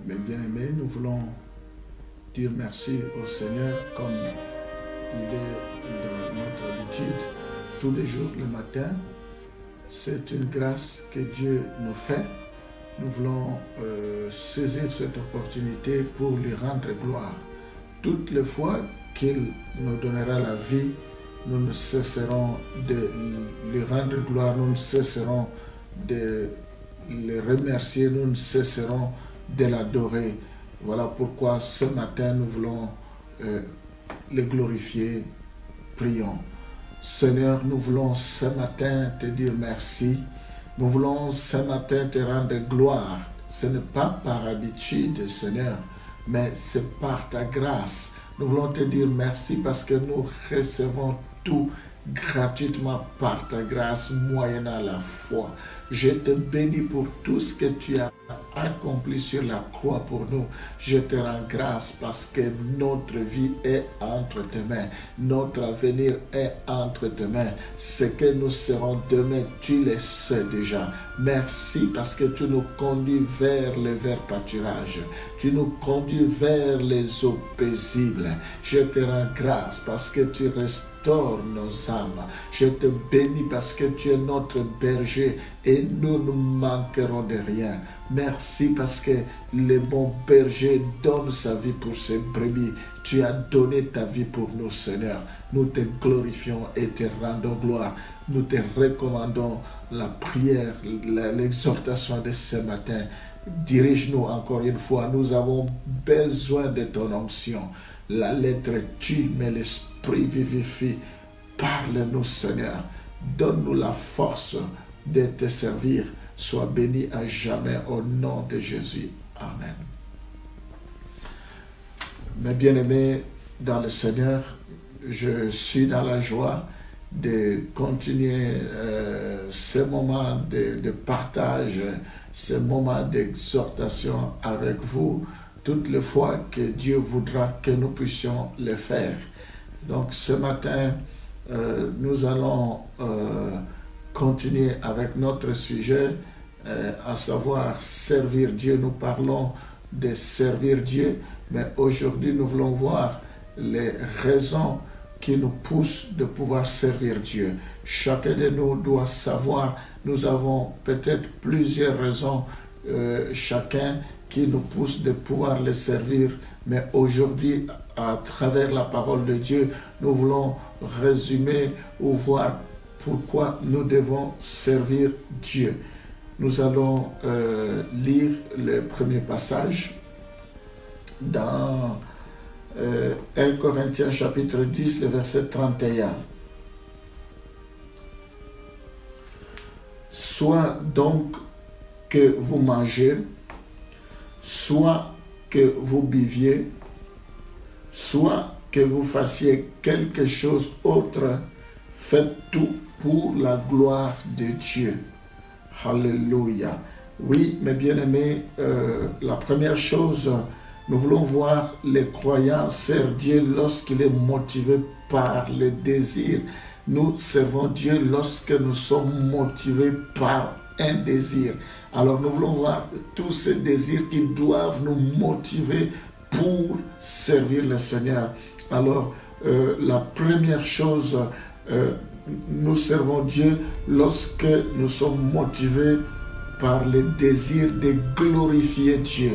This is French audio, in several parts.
Mes bien-aimés, nous voulons dire merci au Seigneur comme il est dans notre habitude tous les jours le matin. C'est une grâce que Dieu nous fait. Nous voulons saisir cette opportunité pour lui rendre gloire. Toutes les fois qu'il nous donnera la vie, nous ne cesserons de lui rendre gloire, nous ne cesserons de le remercier, nous ne cesserons de l'adorer. Voilà pourquoi ce matin nous voulons le glorifier. Prions. Seigneur, nous voulons ce matin te dire merci. Nous voulons ce matin te rendre gloire. Ce n'est pas par habitude, Seigneur, mais c'est par ta grâce. Nous voulons te dire merci parce que nous recevons tout gratuitement par ta grâce, moyennant la foi. Je te bénis pour tout ce que tu as accompli sur la croix pour nous. Je te rends grâce parce que notre vie est entre tes mains. Notre avenir est entre tes mains. Ce que nous serons demain, tu le sais déjà. Merci parce que tu nous conduis vers le vert pâturage. Tu nous conduis vers les eaux paisibles. Je te rends grâce parce que tu restaures nos âmes. Je te bénis parce que tu es notre berger et nous ne manquerons de rien. Merci parce que le bon berger donne sa vie pour ses brebis. Tu as donné ta vie pour nous, Seigneur. Nous te glorifions et te rendons gloire. Nous te recommandons la prière, l'exhortation de ce matin. Dirige-nous encore une fois. Nous avons besoin de ton onction. La lettre tue, mais l'esprit vivifie. Parle-nous, Seigneur. Donne-nous la force de te servir. Sois béni à jamais au nom de Jésus. Amen. Mes bien-aimés dans le Seigneur, je suis dans la joie de continuer ce moment de partage, ce moment d'exhortation avec vous, toutes les fois que Dieu voudra que nous puissions le faire. Donc ce matin, nous allons continuer avec notre sujet, à savoir servir Dieu. Nous parlons de servir Dieu, mais aujourd'hui nous voulons voir les raisons qui nous poussent de pouvoir servir Dieu. Chacun de nous doit savoir, nous avons peut-être plusieurs raisons, chacun qui nous pousse de pouvoir le servir, mais aujourd'hui, à travers la parole de Dieu, nous voulons résumer ou voir pourquoi nous devons servir Dieu. Nous allons lire le premier passage dans 1 Corinthiens chapitre 10, le verset 31. Soit donc que vous mangez, soit que vous buviez, soit que vous fassiez quelque chose autre, faites tout pour la gloire de Dieu. Alléluia. Oui, mes bien-aimés, la première chose, nous voulons voir les croyants servir Dieu lorsqu'il est motivé par le désir. Nous servons Dieu lorsque nous sommes motivés par un désir. Alors nous voulons voir tous ces désirs qui doivent nous motiver pour servir le Seigneur. Alors la première chose, nous servons Dieu lorsque nous sommes motivés par le désir de glorifier Dieu.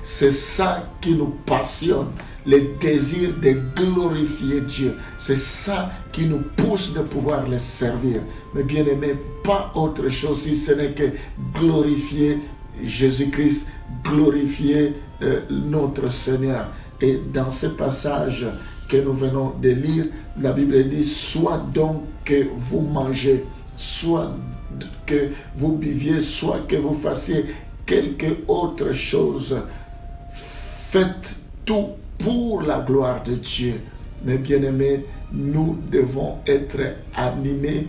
C'est ça qui nous passionne, le désir de glorifier Dieu. C'est ça qui nous pousse de pouvoir le servir. Mais bien aimé, pas autre chose si ce n'est que glorifier Jésus-Christ, glorifier notre Seigneur. Et dans ce passage que nous venons de lire, la Bible dit, soit donc que vous mangez, soit que vous buviez, soit que vous fassiez quelque autre chose. Faites tout pour la gloire de Dieu. Mes bien-aimés, nous devons être animés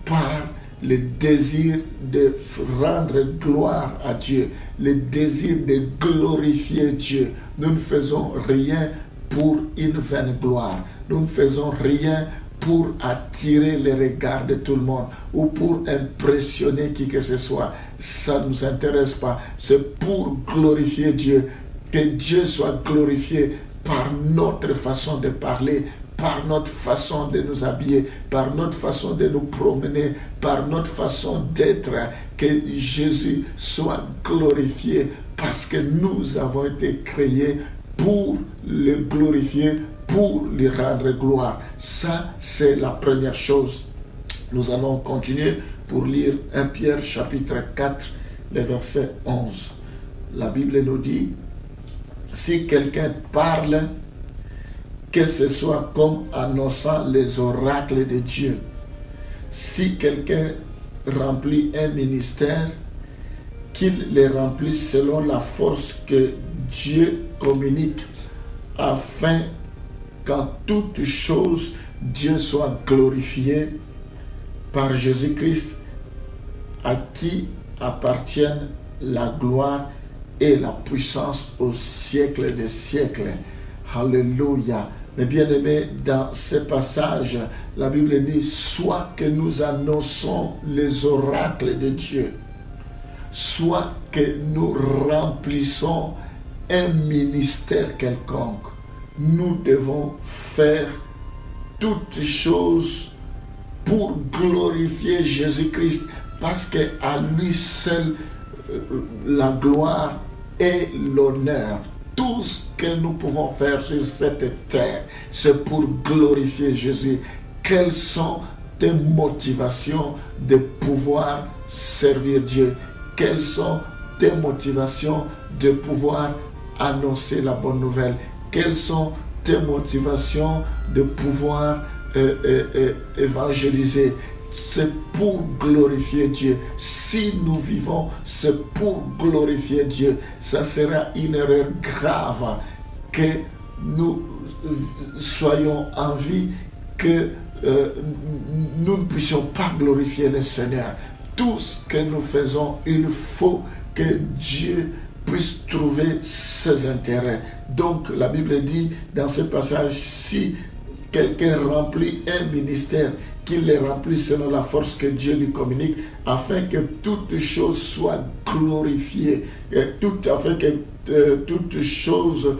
par le désir de rendre gloire à Dieu, le désir de glorifier Dieu. Nous ne faisons rien pour une vaine gloire. Nous ne faisons rien pour attirer les regards de tout le monde ou pour impressionner qui que ce soit. Ça ne nous intéresse pas. C'est pour glorifier Dieu. Que Dieu soit glorifié par notre façon de parler, par notre façon de nous habiller, par notre façon de nous promener, par notre façon d'être. Que Jésus soit glorifié parce que nous avons été créés pour le glorifier, pour lui rendre gloire. Ça, c'est la première chose. Nous allons continuer pour lire 1 Pierre chapitre 4, le verset 11. La Bible nous dit, si quelqu'un parle, que ce soit comme annonçant les oracles de Dieu. Si quelqu'un remplit un ministère, qu'il les remplisse selon la force que Dieu communique, afin qu'en toutes choses, Dieu soit glorifié par Jésus-Christ, à qui appartiennent la gloire et la puissance au siècle des siècles. Alléluia. Mais bien aimés, dans ce passage, la Bible dit, soit que nous annonçons les oracles de Dieu, soit que nous remplissons un ministère quelconque, nous devons faire toutes choses pour glorifier Jésus-Christ, parce qu'à lui seul la gloire et l'honneur. Tout ce que nous pouvons faire sur cette terre, c'est pour glorifier Jésus. Quelles sont tes motivations de pouvoir servir Dieu? Quelles sont tes motivations de pouvoir annoncer la bonne nouvelle? Quelles sont tes motivations de pouvoir évangéliser? C'est pour glorifier Dieu. Si nous vivons, c'est pour glorifier Dieu. Ça sera une erreur grave que nous soyons en vie, que nous ne puissions pas glorifier le Seigneur. Tout ce que nous faisons, il faut que Dieu puisse trouver ses intérêts. Donc la Bible dit dans ce passage, si quelqu'un remplit un ministère, qu'il les remplisse selon la force que Dieu lui communique, afin que toutes choses soient glorifiées, afin que toutes choses,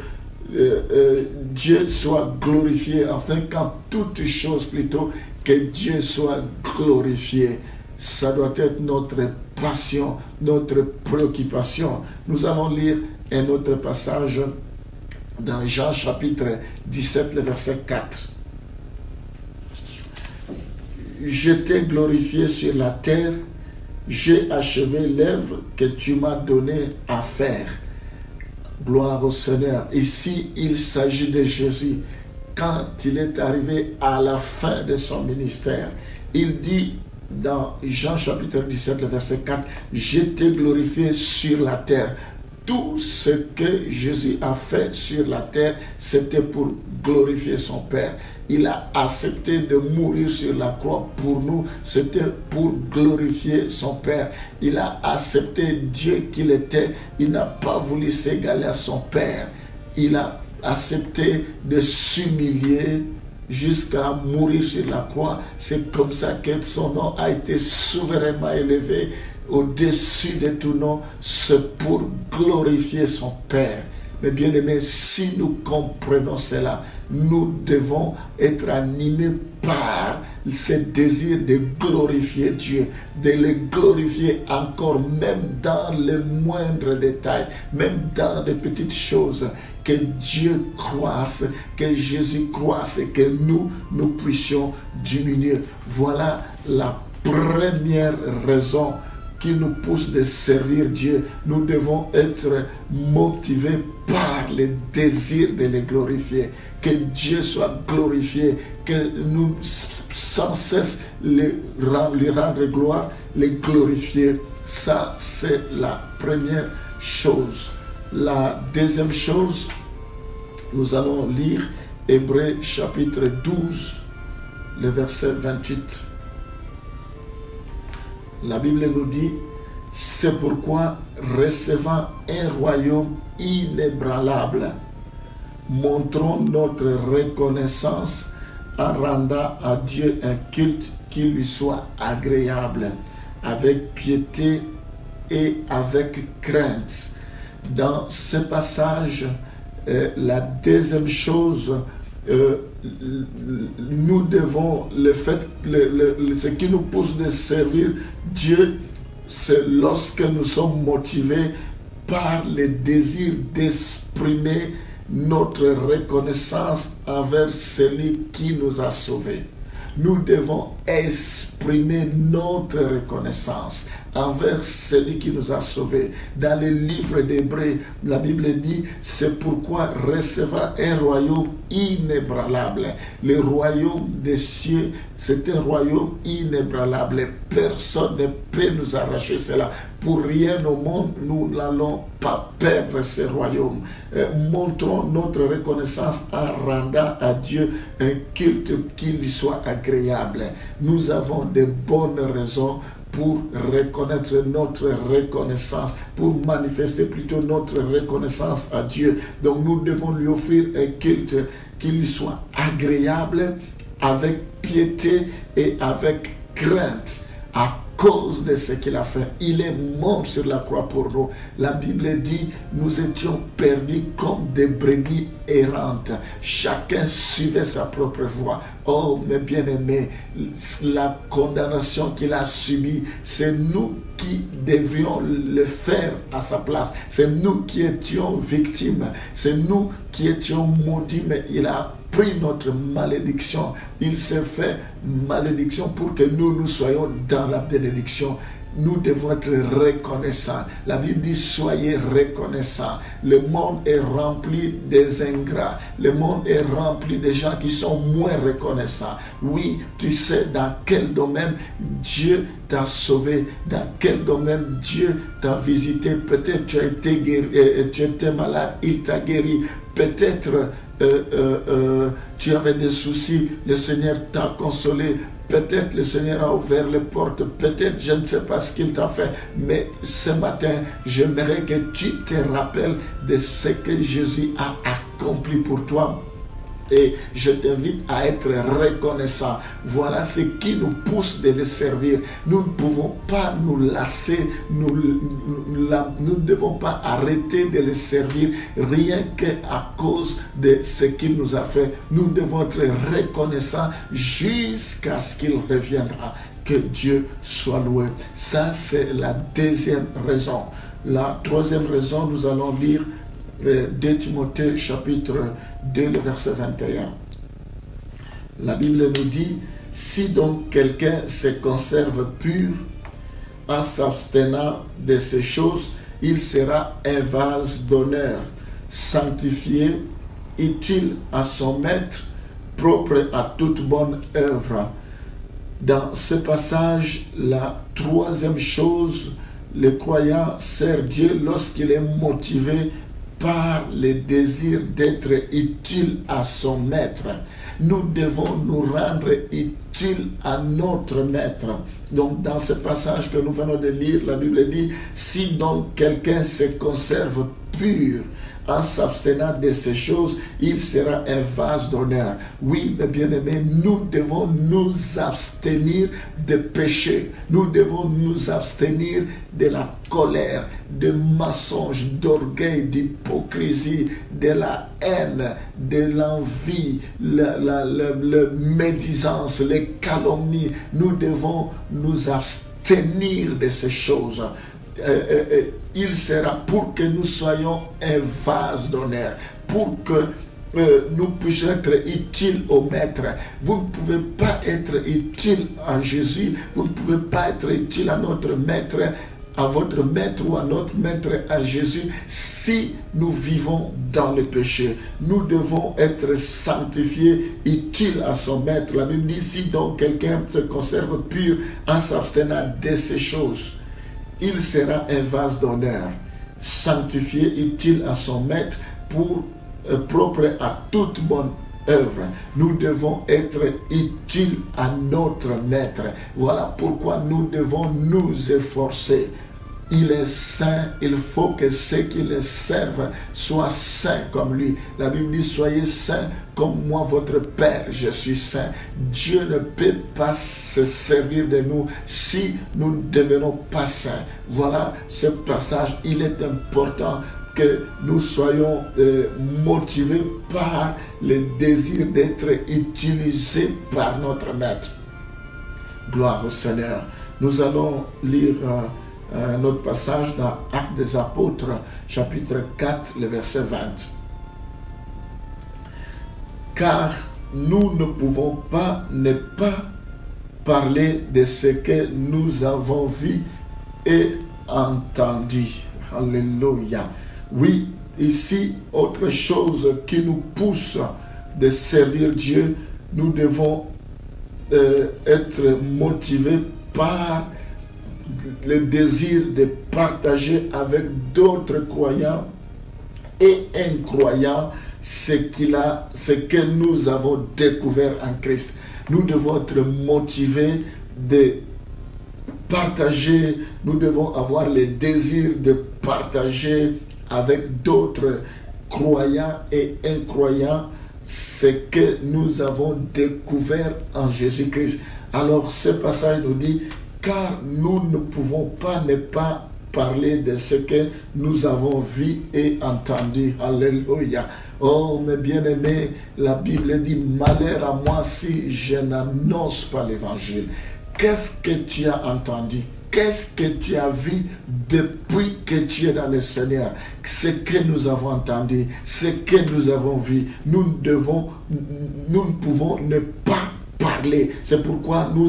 Dieu soit glorifié, afin qu'en toutes choses plutôt, que Dieu soit glorifié. Ça doit être notre passion, notre préoccupation. Nous allons lire un autre passage dans Jean chapitre 17, le verset 4. Je t'ai glorifié sur la terre, j'ai achevé l'œuvre que tu m'as donné à faire. Gloire au Seigneur. Ici, il s'agit de Jésus. Quand il est arrivé à la fin de son ministère, il dit dans Jean chapitre 17, le verset 4, je t'ai glorifié sur la terre. Tout ce que Jésus a fait sur la terre, c'était pour glorifier son Père. Il a accepté de mourir sur la croix pour nous, c'était pour glorifier son Père. Il a accepté Dieu qu'il était, il n'a pas voulu s'égaler à son Père. Il a accepté de s'humilier jusqu'à mourir sur la croix. C'est comme ça que son nom a été souverainement élevé au-dessus de tout nom, c'est pour glorifier son Père. Mais bien aimés, si nous comprenons cela, nous devons être animés par ce désir de glorifier Dieu, de le glorifier encore, même dans les moindres détails, même dans les petites choses. Que Dieu croisse, que Jésus croisse et que nous puissions diminuer. Voilà la première raison qui nous pousse de servir Dieu. Nous devons être motivés par le désir de le glorifier. Que Dieu soit glorifié, que nous sans cesse lui rendre gloire, le glorifier. Ça, c'est la première chose. La deuxième chose, nous allons lire Hébreux chapitre 12, le verset 28. La Bible nous dit, c'est pourquoi, recevant un royaume inébranlable, montrons notre reconnaissance en rendant à Dieu un culte qui lui soit agréable, avec piété et avec crainte. Dans ce passage, la deuxième chose, nous devons, ce qui nous pousse de servir Dieu, c'est lorsque nous sommes motivés par le désir d'exprimer notre reconnaissance envers celui qui nous a sauvés. Nous devons exprimer notre reconnaissance envers celui qui nous a sauvés. Dans le livre d'Hébreux, la Bible dit, c'est pourquoi recevant un royaume inébranlable. Le royaume des cieux, c'est un royaume inébranlable. Personne ne peut nous arracher cela. Pour rien au monde, nous n'allons pas perdre ce royaume. Montrons notre reconnaissance en rendant à Dieu un culte qui lui soit agréable. Nous avons de bonnes raisons pour reconnaître notre reconnaissance, pour manifester plutôt notre reconnaissance à Dieu. Donc nous devons lui offrir un culte qui lui soit agréable, avec piété et avec crainte, à cause de ce qu'il a fait. Il est mort sur la croix pour nous. La Bible dit, nous étions perdus comme des brebis errantes. Chacun suivait sa propre voie. Oh, mes bien-aimés, la condamnation qu'il a subie, c'est nous qui devrions le faire à sa place. C'est nous qui étions victimes. C'est nous qui étions maudits, mais il a pris notre malédiction. Il s'est fait malédiction pour que nous soyons dans la bénédiction. Nous devons être reconnaissants. La Bible dit, soyez reconnaissants. Le monde est rempli des ingrats. Le monde est rempli de gens qui sont moins reconnaissants. Oui, tu sais dans quel domaine Dieu t'a sauvé, dans quel domaine Dieu t'a visité. Peut-être tu as été guéri, tu étais malade, il t'a guéri. Peut-être tu avais des soucis, le Seigneur t'a consolé. Peut-être le Seigneur a ouvert les portes, peut-être je ne sais pas ce qu'il t'a fait, mais ce matin, j'aimerais que tu te rappelles de ce que Jésus a accompli pour toi. Et je t'invite à être reconnaissant. Voilà ce qui nous pousse de le servir. Nous ne pouvons pas nous lasser, nous ne devons pas arrêter de le servir rien qu'à cause de ce qu'il nous a fait. Nous devons être reconnaissants jusqu'à ce qu'il reviendra. Que Dieu soit loué. Ça, c'est la deuxième raison. La troisième raison, nous allons lire 2 Timothée chapitre 2, le verset 21. La Bible nous dit, si donc quelqu'un se conserve pur en s'abstenant de ces choses, il sera un vase d'honneur, sanctifié, utile à son maître, propre à toute bonne œuvre. Dans ce passage, la troisième chose, le croyant sert Dieu lorsqu'il est motivé par le désir d'être utile à son maître. Nous devons nous rendre utiles à notre maître. Donc dans ce passage que nous venons de lire, la Bible dit, si donc quelqu'un se conserve pur en s'abstenant de ces choses, il sera un vase d'honneur. Oui, mes bien-aimés, nous devons nous abstenir de péché. Nous devons nous abstenir de la colère, de mensonges, d'orgueil, d'hypocrisie, de la haine, de l'envie, la médisance, les calomnies. Nous devons nous abstenir de ces choses. Il sera pour que nous soyons un vase d'honneur, pour que nous puissions être utiles au Maître. Vous ne pouvez pas être utile à Jésus, vous ne pouvez pas être utile à notre Maître, à votre Maître ou à notre Maître, à Jésus, si nous vivons dans le péché. Nous devons être sanctifiés, utiles à son Maître. La Bible dit, si donc quelqu'un se conserve pur en s'abstenant de ces choses, il sera un vase d'honneur, sanctifié, utile à son maître, propre à toute bonne œuvre. Nous devons être utiles à notre maître. Voilà pourquoi nous devons nous efforcer il est saint, il faut que ceux qui le servent soient saints comme lui. La Bible dit, soyez saints comme moi, votre Père, je suis saint. Dieu ne peut pas se servir de nous si nous ne devenons pas saints. Voilà ce passage, il est important que nous soyons motivés par le désir d'être utilisés par notre Maître. Gloire au Seigneur. Nous allons lire notre passage dans Actes des Apôtres, chapitre 4, le verset 20. Car nous ne pouvons pas ne pas parler de ce que nous avons vu et entendu. Alléluia. Oui, ici, autre chose qui nous pousse de servir Dieu, nous devons être motivés par le désir de partager avec d'autres croyants et incroyants ce que nous avons découvert en Christ. Nous devons être motivés de partager, nous devons avoir le désir de partager avec d'autres croyants et incroyants ce que nous avons découvert en Jésus-Christ. Alors ce passage nous dit, car nous ne pouvons pas ne pas parler de ce que nous avons vu et entendu. Alléluia. Oh mes bien-aimés, la Bible dit, malheur à moi si je n'annonce pas l'évangile. Qu'est-ce que tu as entendu? Qu'est-ce que tu as vu depuis que tu es dans le Seigneur? Ce que nous avons entendu, ce que nous avons vu, nous ne pouvons ne pas parler. C'est pourquoi nous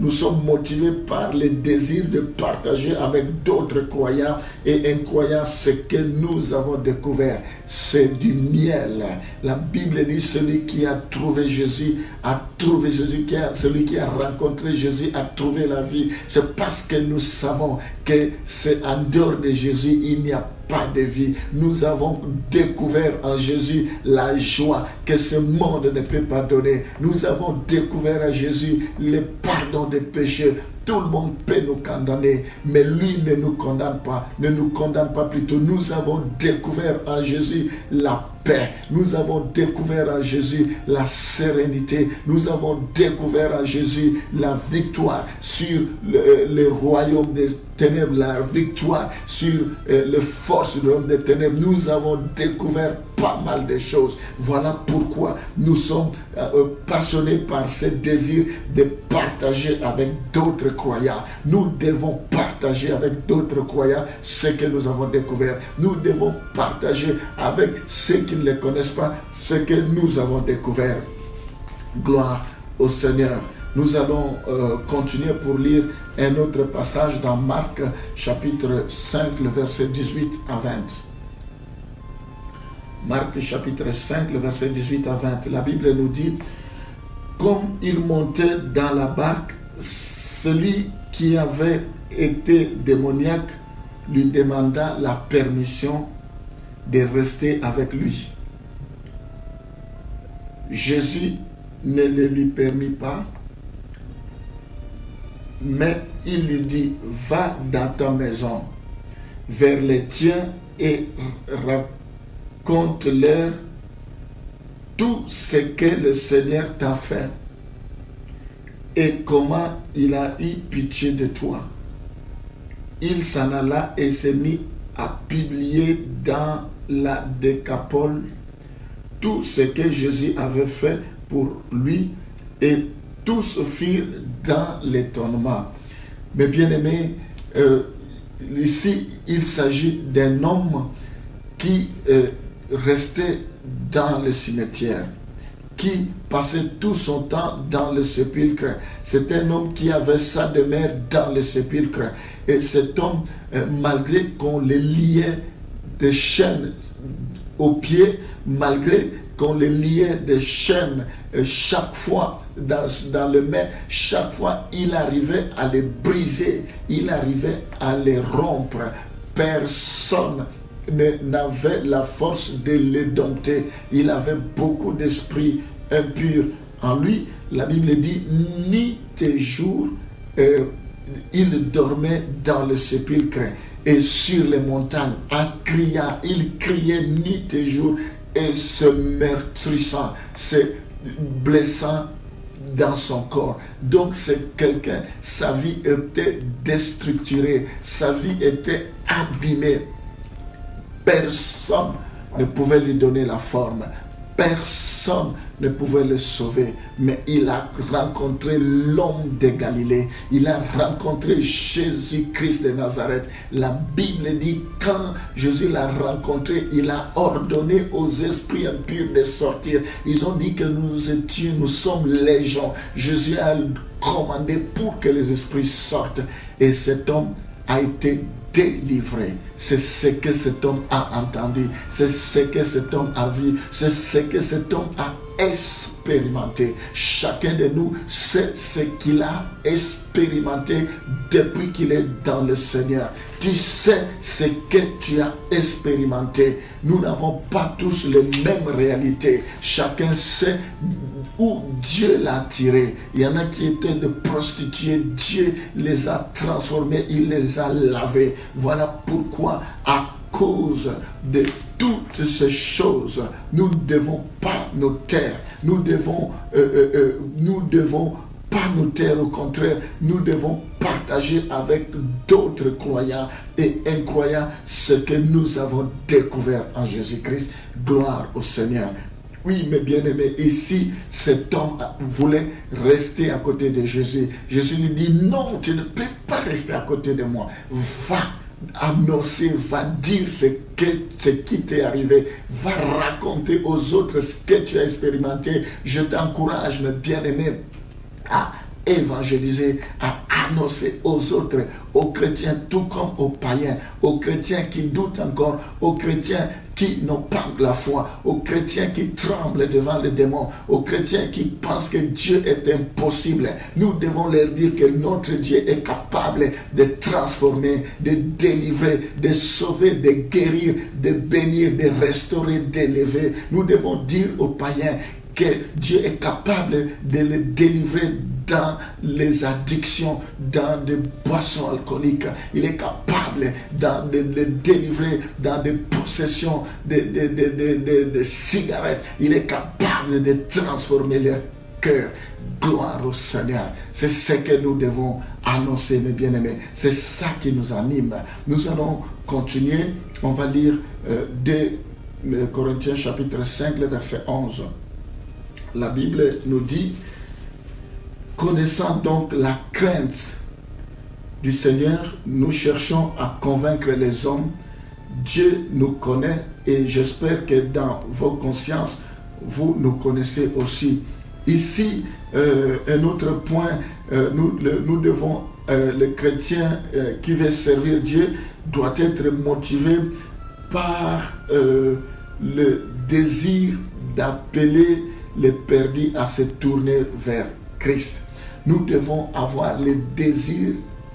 sommes motivés par le désir de partager avec d'autres croyants et incroyants ce que nous avons découvert. C'est du miel. La Bible dit, celui qui a trouvé Jésus a trouvé Jésus, celui qui a rencontré Jésus a trouvé la vie. C'est parce que nous savons que c'est en dehors de Jésus, il n'y a pas de vie. Nous avons découvert en Jésus la joie que ce monde ne peut pas donner. Nous avons découvert en Jésus le pardon des péchés. Tout le monde peut nous condamner, mais lui ne nous condamne pas plutôt. Nous avons découvert en Jésus la paix. Nous avons découvert en Jésus la sérénité. Nous avons découvert en Jésus la victoire sur le royaume des ténèbres, la victoire sur les forces du royaume des ténèbres. Nous avons découvert pas mal de choses. Voilà pourquoi nous sommes passionnés par ce désir de partager avec d'autres croyants. Nous devons partager avec d'autres croyants ce que nous avons découvert. Nous devons partager avec ceux qui ne les connaissent pas ce que nous avons découvert. Gloire au Seigneur. Nous allons continuer pour lire un autre passage dans Marc chapitre 5, le verset 18 à 20. Marc chapitre 5, le verset 18 à 20. La Bible nous dit, comme il montait dans la barque, celui qui avait été démoniaque lui demanda la permission de rester avec lui. Jésus ne le lui permit pas, mais il lui dit, va dans ta maison, vers les tiens et raconte-leur tout ce que le Seigneur t'a fait et comment il a eu pitié de toi. Il s'en alla et s'est mis à publier dans la Décapole tout ce que Jésus avait fait pour lui, et tous firent dans l'étonnement. Mais bien aimé, ici il s'agit d'un homme qui restait dans le cimetière, qui passait tout son temps dans le sépulcre. C'est un homme qui avait sa demeure dans le sépulcre. Et cet homme, malgré qu'on le liait de chaînes aux pieds, malgré qu'on le liait de chaînes chaque fois dans le main, chaque fois il arrivait à les briser, il arrivait à les rompre. Personne n'avait la force de les dompter. Il avait beaucoup d'esprit impur en lui. La Bible dit, nuit et jour, il dormait dans le sépulcre. et sur les montagnes, en criant, il criait nuit et jour et se meurtrissant, se blessant dans son corps. Donc c'est quelqu'un, sa vie était déstructurée, sa vie était abîmée. Personne ne pouvait lui donner la forme. Personne ne pouvait le sauver, mais il a rencontré l'homme de Galilée, il a rencontré Jésus-Christ de Nazareth. La Bible dit, quand Jésus l'a rencontré, il a ordonné aux esprits impurs de sortir. Ils ont dit que nous sommes légion. Jésus a commandé pour que les esprits sortent, et cet homme a été délivré. C'est ce que cet homme a entendu, c'est ce que cet homme a vu, c'est ce que cet homme a expérimenté. Chacun de nous sait ce qu'il a expérimenté depuis qu'il est dans le Seigneur. Tu sais ce que tu as expérimenté. Nous n'avons pas tous les mêmes réalités. Chacun sait où Dieu l'a tiré. Il y en a qui étaient de prostituées. Dieu les a transformés, il les a lavés. Voilà pourquoi, à cause de toutes ces choses, nous ne devons pas nous taire. Nous devons pas nous taire. Au contraire, nous devons partager avec d'autres croyants et incroyants ce que nous avons découvert en Jésus-Christ. Gloire au Seigneur. Oui, mes bien-aimés, ici, cet homme voulait rester à côté de Jésus. Jésus lui dit, non, tu ne peux pas rester à côté de moi. Va annoncer, va dire ce qui t'est arrivé, va raconter aux autres ce que tu as expérimenté. Je t'encourage, mes bien-aimés, à évangéliser, à annoncer aux autres, aux chrétiens tout comme aux païens, aux chrétiens qui doutent encore, aux chrétiens qui n'ont pas la foi, aux chrétiens qui tremblent devant les démons, aux chrétiens qui pensent que Dieu est impossible. Nous devons leur dire que notre Dieu est capable de transformer, de délivrer, de sauver, de guérir, de bénir, de restaurer, d'élever. Nous devons dire aux païens que Dieu est capable de les délivrer dans les addictions, dans des boissons alcooliques. Il est capable de les délivrer dans des possessions de cigarettes. Il est capable de transformer leur cœur. Gloire au Seigneur. C'est ce que nous devons annoncer, mes bien-aimés. C'est ça qui nous anime. Nous allons continuer. On va lire 2 Corinthiens chapitre 5, le verset 11. La Bible nous dit, connaissant donc la crainte du Seigneur, nous cherchons à convaincre les hommes. Dieu nous connaît et j'espère que dans vos consciences, vous nous connaissez aussi. Ici, un autre point, nous devons, le chrétien qui veut servir Dieu doit être motivé par le désir d'appeler les perdus à se tourner vers Christ. Nous devons avoir le désir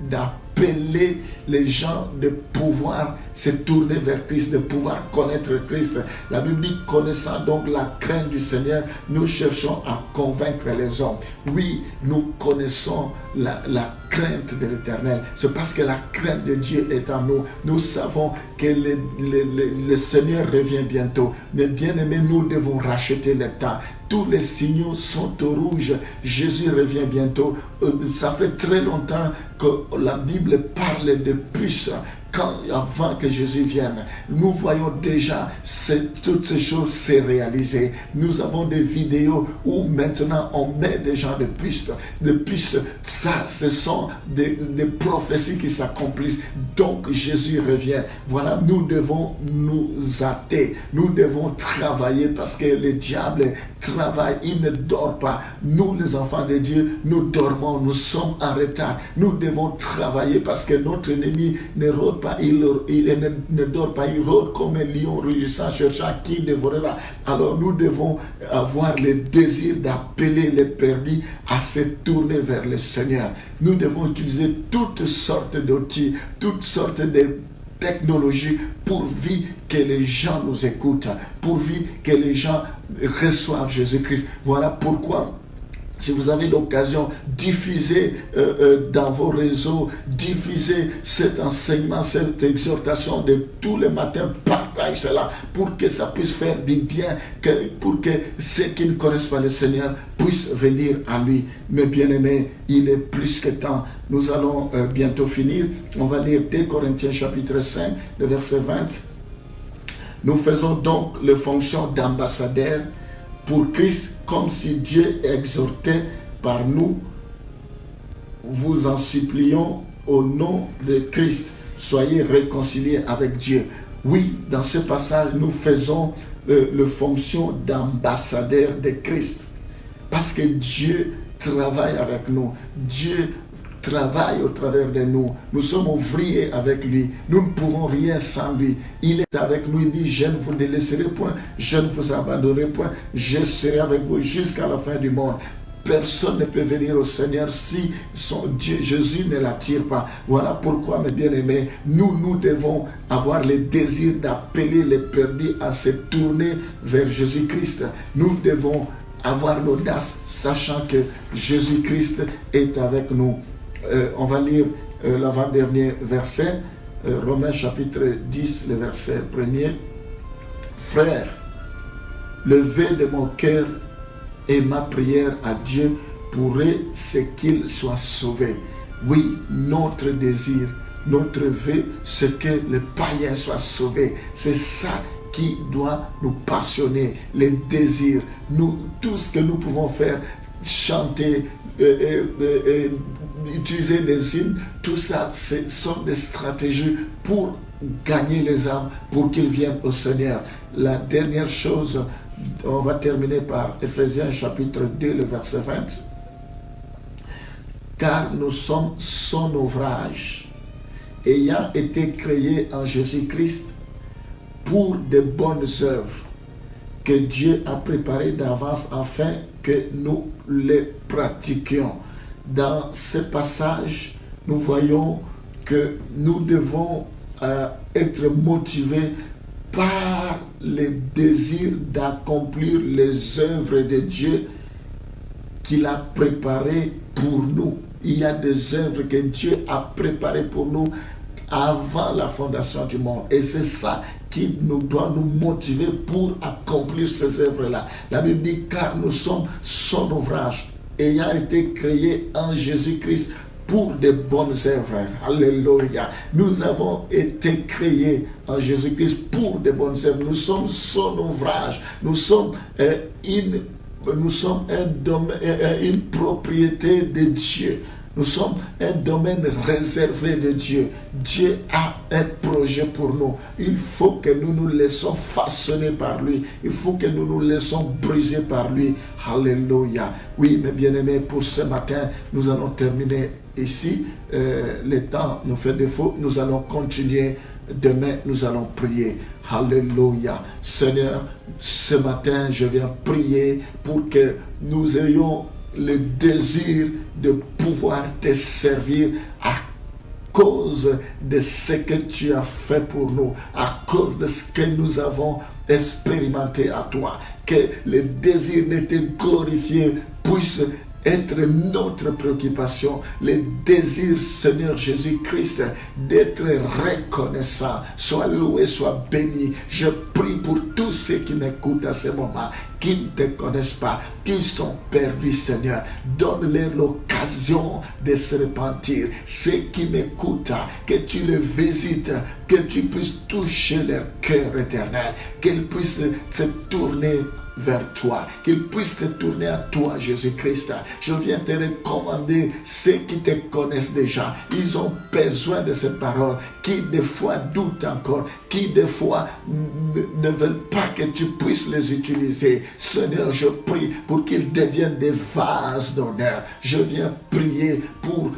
d'appeler les gens de pouvoir se tourner vers Christ, de pouvoir connaître Christ. La Bible dit, connaissant donc la crainte du Seigneur, nous cherchons à convaincre les hommes. Oui, nous connaissons la crainte de l'Éternel. C'est parce que la crainte de Dieu est en nous. Nous savons que le Seigneur revient bientôt. Mais bien aimés, nous devons racheter le temps. Tous les signaux sont au rouge. Jésus revient bientôt. Ça fait très longtemps que la Bible parle de puces. Avant que Jésus vienne, nous voyons déjà toutes ces choses se réaliser. Nous avons des vidéos où maintenant on met des gens de puces. Ça, ce sont des prophéties qui s'accomplissent. Donc Jésus revient. Voilà, nous devons nous hâter. Nous devons travailler parce que le diable travaille, il ne dort pas. Nous, les enfants de Dieu, nous dormons, nous sommes en retard. Nous devons travailler parce que notre ennemi ne rôde pas, il ne dort pas, il rôde comme un lion rugissant, cherchant qui dévorera. Alors nous devons avoir le désir d'appeler les perdus à se tourner vers le Seigneur. Nous devons utiliser toutes sortes d'outils, toutes sortes de technologies pourvu que les gens nous écoutent, pourvu que les gens reçoivent Jésus-Christ. Voilà pourquoi Si vous avez l'occasion, diffusez dans vos réseaux, diffusez cet enseignement, cette exhortation de tous les matins, partage cela pour que ça puisse faire du bien, pour que ceux qui ne connaissent pas le Seigneur puissent venir à lui. Mes bien-aimés, il est plus que temps. Nous allons bientôt finir. On va lire 2 Corinthiens chapitre 5, le verset 20. Nous faisons donc les fonctions d'ambassadeurs pour Christ, comme si Dieu exhortait par nous. Vous en supplions au nom de Christ, soyez réconciliés avec Dieu. Oui, dans ce passage, nous faisons les fonctions d'ambassadeurs de Christ. Parce que Dieu travaille avec nous. Dieu travaille au travers de nous. Nous sommes ouvriers avec lui. Nous ne pouvons rien sans lui. Il est avec nous. Il dit, je ne vous délaisserai point. Je ne vous abandonnerai point. Je serai avec vous jusqu'à la fin du monde. Personne ne peut venir au Seigneur si Jésus ne l'attire pas. Voilà pourquoi, mes bien-aimés, nous devons avoir le désir d'appeler les perdus à se tourner vers Jésus-Christ. Nous devons avoir l'audace, sachant que Jésus-Christ est avec nous. On va lire l'avant-dernier verset, Romains chapitre 10, le verset 1er. Frères, le vœu de mon cœur et ma prière à Dieu pourrait c'est qu'il soit sauvé. Oui, notre désir, notre vœu, c'est que le païen soit sauvé. C'est ça qui doit nous passionner, les désirs. Nous, tout ce que nous pouvons faire, chanter, utiliser des hymnes, tout ça, ce sont des stratégies pour gagner les âmes, pour qu'ils viennent au Seigneur. La dernière chose, on va terminer par Ephésiens chapitre 2, le verset 20. Car nous sommes son ouvrage, ayant été créés en Jésus-Christ pour de bonnes œuvres que Dieu a préparées d'avance afin que nous les pratiquions. Dans ce passage, nous voyons que nous devons être motivés par le désir d'accomplir les œuvres de Dieu qu'il a préparées pour nous. Il y a des œuvres que Dieu a préparées pour nous avant la fondation du monde. Et c'est ça qui doit nous motiver pour accomplir ces œuvres-là. La Bible dit, car nous sommes son ouvrage, ayant été créés en Jésus-Christ pour de bonnes œuvres. Alléluia. Nous avons été créés en Jésus-Christ pour de bonnes œuvres. Nous sommes son ouvrage. Nous sommes une propriété de Dieu. Nous sommes un domaine réservé de Dieu. Dieu a un projet pour nous. Il faut que nous nous laissons façonner par lui. Il faut que nous nous laissons briser par lui. Alléluia. Oui, mes bien-aimés, pour ce matin, nous allons terminer ici. Le temps nous fait défaut. Nous allons continuer. Demain, nous allons prier. Alléluia. Seigneur, ce matin, je viens prier pour que nous ayons le désir de pouvoir te servir à cause de ce que tu as fait pour nous, à cause de ce que nous avons expérimenté à toi. Que le désir de te glorifier puisse être notre préoccupation, le désir, Seigneur Jésus-Christ, d'être reconnaissant. Sois loué, sois béni. Je prie pour tous ceux qui m'écoutent à ce moment, qui ne te connaissent pas, qui sont perdus, Seigneur. Donne-leur l'occasion de se repentir. Ceux qui m'écoutent, que tu les visites, que tu puisses toucher leur cœur éternel, qu'ils puissent se tourner vers toi, qu'ils puissent te tourner à toi, Jésus-Christ. Je viens te recommander ceux qui te connaissent déjà. Ils ont besoin de ces paroles, qui des fois doutent encore, qui des fois ne veulent pas que tu puisses les utiliser. Seigneur, je prie pour qu'ils deviennent des vases d'honneur. Je viens prier pour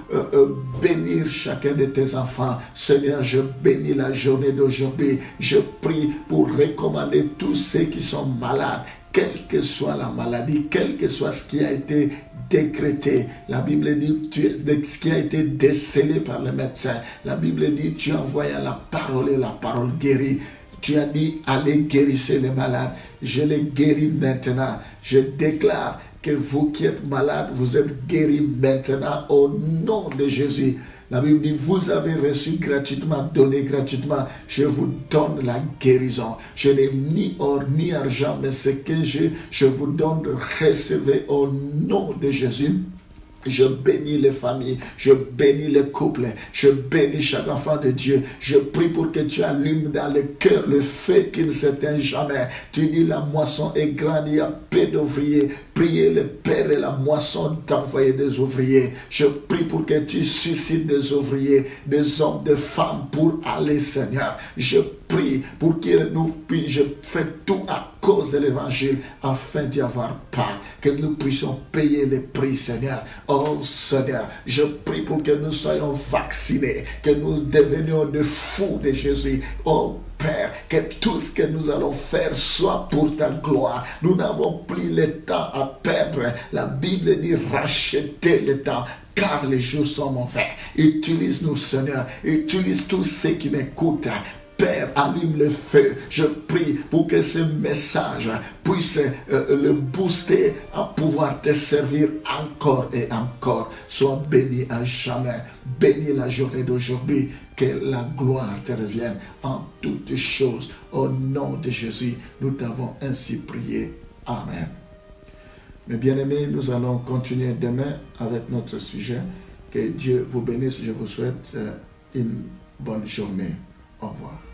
bénir chacun de tes enfants. Seigneur, je bénis la journée d'aujourd'hui. Je prie pour recommander tous ceux qui sont malades, quelle que soit la maladie, quel que soit ce qui a été décrété. La Bible dit ce qui a été décelé par le médecin. La Bible dit tu envoies la parole et la parole guérit. Tu as dit allez guérissez les malades. Je les guéris maintenant. Je déclare que vous qui êtes malades, vous êtes guéris maintenant au nom de Jésus. La Bible dit, vous avez reçu gratuitement, donné gratuitement, je vous donne la guérison. Je n'ai ni or ni argent, mais ce que je vous donne, recevez au nom de Jésus. Je bénis les familles, je bénis les couples, je bénis chaque enfant de Dieu. Je prie pour que tu allumes dans le cœur le feu qui ne s'éteint jamais. Tu dis la moisson est grande, il y a peu d'ouvriers. Priez le Père et la moisson d'envoyer des ouvriers. Je prie pour que tu suscites des ouvriers, des hommes, des femmes pour aller, Seigneur. Je prie pour que nous puissions, je fais tout à cause de l'évangile afin d'y avoir part, que nous puissions payer le prix, Seigneur. Oh Seigneur, je prie pour que nous soyons vaccinés, que nous devenions de fous de Jésus. Oh Père, que tout ce que nous allons faire soit pour ta gloire. Nous n'avons plus le temps à perdre. La Bible dit racheter le temps, car les jours sont mauvais. Utilise-nous, Seigneur. Utilise tous ceux qui m'écoutent. Père, allume le feu. Je prie pour que ce message puisse le booster à pouvoir te servir encore et encore. Sois béni à jamais. Bénis la journée d'aujourd'hui. Que la gloire te revienne en toutes choses. Au nom de Jésus, nous t'avons ainsi prié. Amen. Mes bien-aimés, nous allons continuer demain avec notre sujet. Que Dieu vous bénisse. Je vous souhaite une bonne journée. Au revoir.